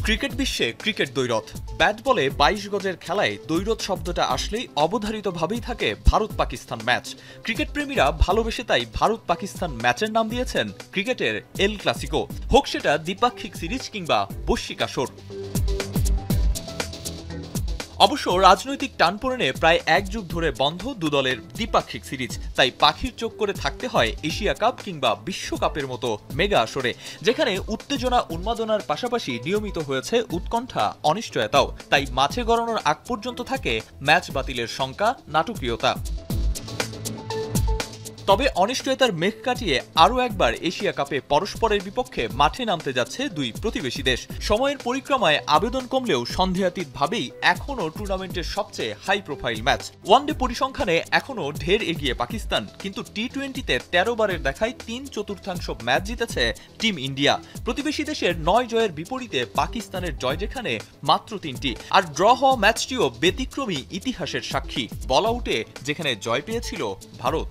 Cricket বিশ্বে cricket দ্বৈরথ। Bat বলে ২২ গজের খেলায় দ্বৈরথ শব্দটা আসলেই অবধারিতভাবেই থাকে ভারত পাকিস্তান ম্যাচ। ক্রিকেট প্রেমীরা ভালোবেসে তাই ভারত পাকিস্তান ম্যাচের নাম দিয়েছেন ক্রিকেটের এল ক্লাসিকো, হোক সেটা দ্বিপাক্ষিক সিরিজ কিংবা বৈশ্বিক আসর। অবশ্য রাজনৈতিক টানপোড়েনে প্রায় এক যুগ ধরে বন্ধ দুদলের দ্বিপাক্ষিক সিরিজ, তাই পাখির চোখ করে থাকতে হয় এশিয়া কাপ কিংবা বিশ্বকাপের মতো মেগা আসরে, যেখানে উত্তেজনা উন্মাদনার পাশাপাশি নিয়মিত হয়েছে উৎকণ্ঠা অনিশ্চয়তাও। তাই মাঠে গড়ানোর আগ পর্যন্ত থাকে ম্যাচ বাতিলের শঙ্কা, নাটকীয়তা। তবে অনিশ্চয়তার মেঘ কাটিয়ে আরও একবার এশিয়া কাপে পরস্পরের বিপক্ষে মাঠে নামতে যাচ্ছে দুই প্রতিবেশী দেশ। সময়ের পরিক্রমায় আবেদন কমলেও সন্দেহাতীতভাবেই এখনও টুর্নামেন্টের সবচেয়ে হাই প্রোফাইল ম্যাচ। ওয়ানডে পরিসংখ্যানে এখনও ঢের এগিয়ে পাকিস্তান, কিন্তু টি-20তে ১৩ বারের দেখায় ৩/৪ ম্যাচ জিতেছে টিম ইন্ডিয়া। প্রতিবেশী দেশের ৯ জয়ের বিপরীতে পাকিস্তানের জয় যেখানে মাত্র ৩টি, আর ড্র হওয়া ম্যাচটিও ব্যতিক্রমী ইতিহাসের সাক্ষী, বল আউটে যেখানে জয় পেয়েছিল ভারত।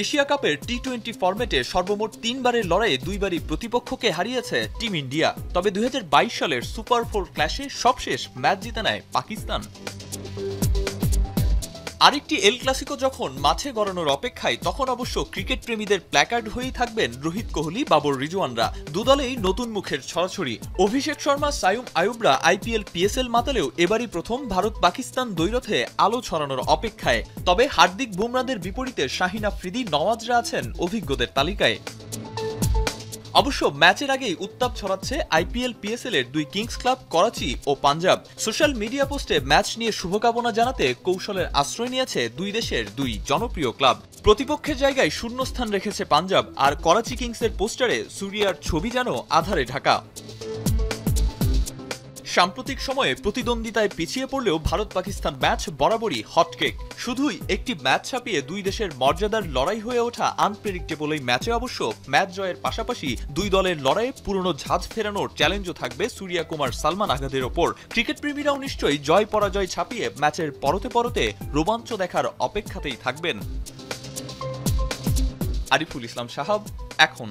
এশিয়া কাপের টি-20 ফরম্যাটে সর্বমোট ৩ বারের লড়াইয়ে ২ বারই প্রতিপক্ষকে হারিয়েছে টিম ইন্ডিয়া। তবে ২০২২ সালের সুপার 4 ক্ল্যাশে সবশেষ ম্যাচ জিতে নেয় পাকিস্তান। আরেকটি এল ক্লাসিকো যখন মাঠে গড়ানোর অপেক্ষায়, তখন অবশ্য ক্রিকেট প্রেমীদের প্ল্যাকার্ড হয়েই থাকবেন রোহিত কোহলি, বাবর রিজওয়ানরা। দুদলেই নতুন মুখের ছড়াছড়ি। অভিষেক শর্মা, সাইম আয়ুবরা আইপিএল পিএসএল মাতালেও এবারই প্রথম ভারত পাকিস্তান দ্বৈরথে আলো ছড়ানোর অপেক্ষায়। তবে হার্দিক বুমরাদের বিপরীতে শাহিন আফ্রিদি, নওয়াজরা আছেন অভিজ্ঞদের তালিকায়। অবশ্য ম্যাচের আগেই উত্তাপ ছড়াচ্ছে আইপিএল পিএসএল এর দুই কিংস ক্লাব করাচি ও পাঞ্জাব। সোশ্যাল মিডিয়া পোস্টে ম্যাচ নিয়ে শুভকামনা জানাতে কৌশলের আশ্রয় নিয়েছে দুই দেশের দুই জনপ্রিয় ক্লাব। প্রতিপক্ষের জায়গায় শূন্যস্থান রেখেছে পাঞ্জাব, আর করাচি কিংসের পোস্টারে সুরিয়ার ছবি যেন আধারে ঢাকা। সাম্প্রতিক সময়ে প্রতিদ্বন্দ্বিতায় পিছিয়ে পড়লেও ভারত পাকিস্তান ম্যাচ বরাবরই হটকেক। শুধুই একটি ম্যাচ ছাপিয়ে দুই দেশের মর্যাদার লড়াই হয়ে ওঠা আনপ্রেডিক্টেবল এই ম্যাচে অবশ্য ম্যাচ জয়ের পাশাপাশি দুই দলের লড়াইয়ে পুরনো ঝাঁজ ফেরানোর চ্যালেঞ্জও থাকবে সূর্যা কুমার সালমান আঘাদের ওপর। ক্রিকেট প্রেমীরাও নিশ্চয়ই জয় পরাজয় ছাপিয়ে ম্যাচের পরতে পরতে রোমাঞ্চ দেখার অপেক্ষাতেই থাকবেন। আরিফুল ইসলাম সাহাব, এখন।